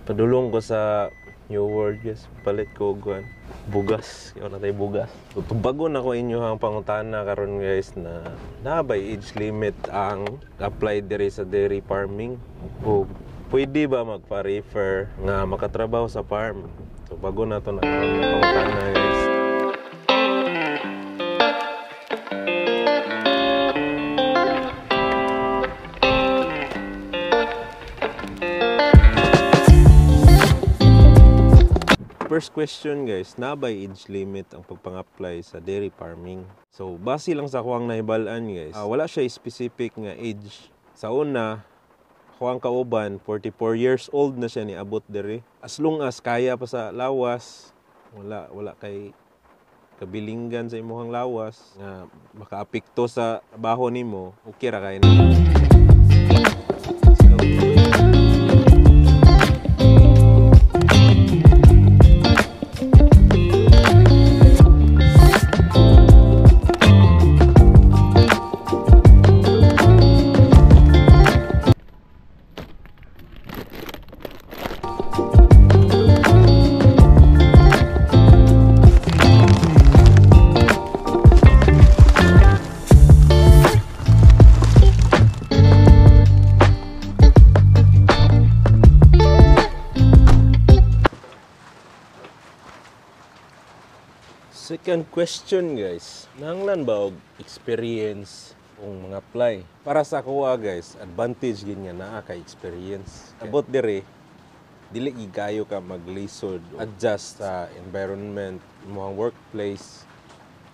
Padulong ko sa New World, guys. Palit ko guan. Bugas. Yung natay bugas. So, tubago na ko inyo ang pangutana karon guys na nabay age limit ang apply diri sa dairy farming. O pwede ba magpa-refer nga makatrabaho sa farm? So bago na to na pangutana guys. First question guys, na by age limit ang pagpang-apply sa dairy farming? So, base lang sa kuwang nahibalaan guys, wala siya specific nga age. Sa una, kuwang kauban, 44 years old na siya ni abot diri. As long as kaya pa sa lawas, wala kay kabilinggan sa imuhang lawas, nga makaapekto sa trabaho nimo, okay ra kay na. Second question guys, nanglan ba og experience kung mga apply? Para sa kuha guys, advantage gid nga naa kay experience. Abot dire, dili gigayo ka maglisod, adjust sa environment, imong workplace,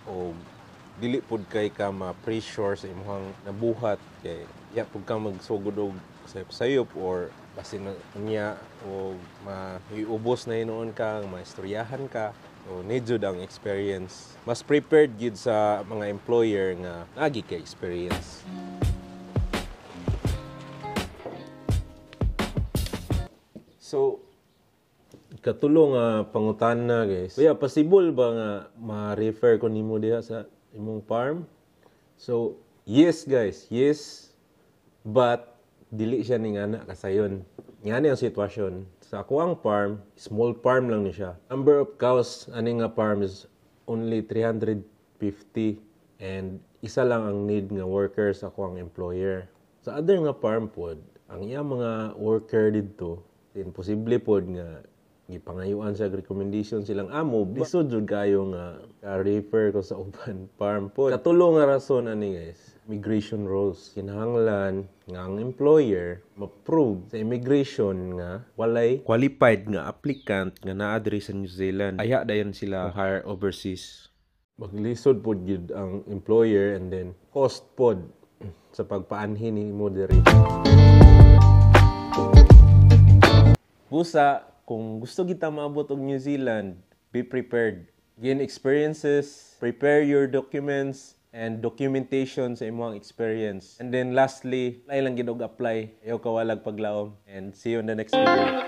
o dili pud kay ka ma-pressure sa imong nabuhat kay ya pud ka magsugod og sayop or basin niya o maiubos na hinuon ka, maistoryahan ka. So, need jud ang experience. Mas prepared gid sa mga employer nga nagi kay experience. So, katulong nga pangutana guys. Kuya, possible ba nga ma-refer ko nimo diha sa imong farm? So, yes guys, yes. But dili siya ning ana kasayon. Ngani ang sitwasyon. Sa akuang farm, small farm lang ni siya. Number of cows ani nga farm is only 350 and isa lang ang need nga worker sa akuang employer. Sa other nga farm pod, ang iya mga worker didto, imposible pod nga gipangayuan sa recommendation silang amo. Lisod jud kayo nga ka-refer ko sa uban farm pod. Katulong nga rason ani guys. Immigration rules. Kinahanglan nga ang employer ma-prove sa immigration nga walay qualified nga applicant nga naa diri sa New Zealand. Aya dayon sila hire overseas. Maglisod pod gyud ang employer and then cost pod sa pagpaanhin nimo diri. Busa, kung gusto kita maabot og New Zealand, be prepared. Gain experiences, prepare your documents, and documentation sa imong experience. And then lastly, lang gid og apply. Ayaw kawalag paglaom. And see you in the next video.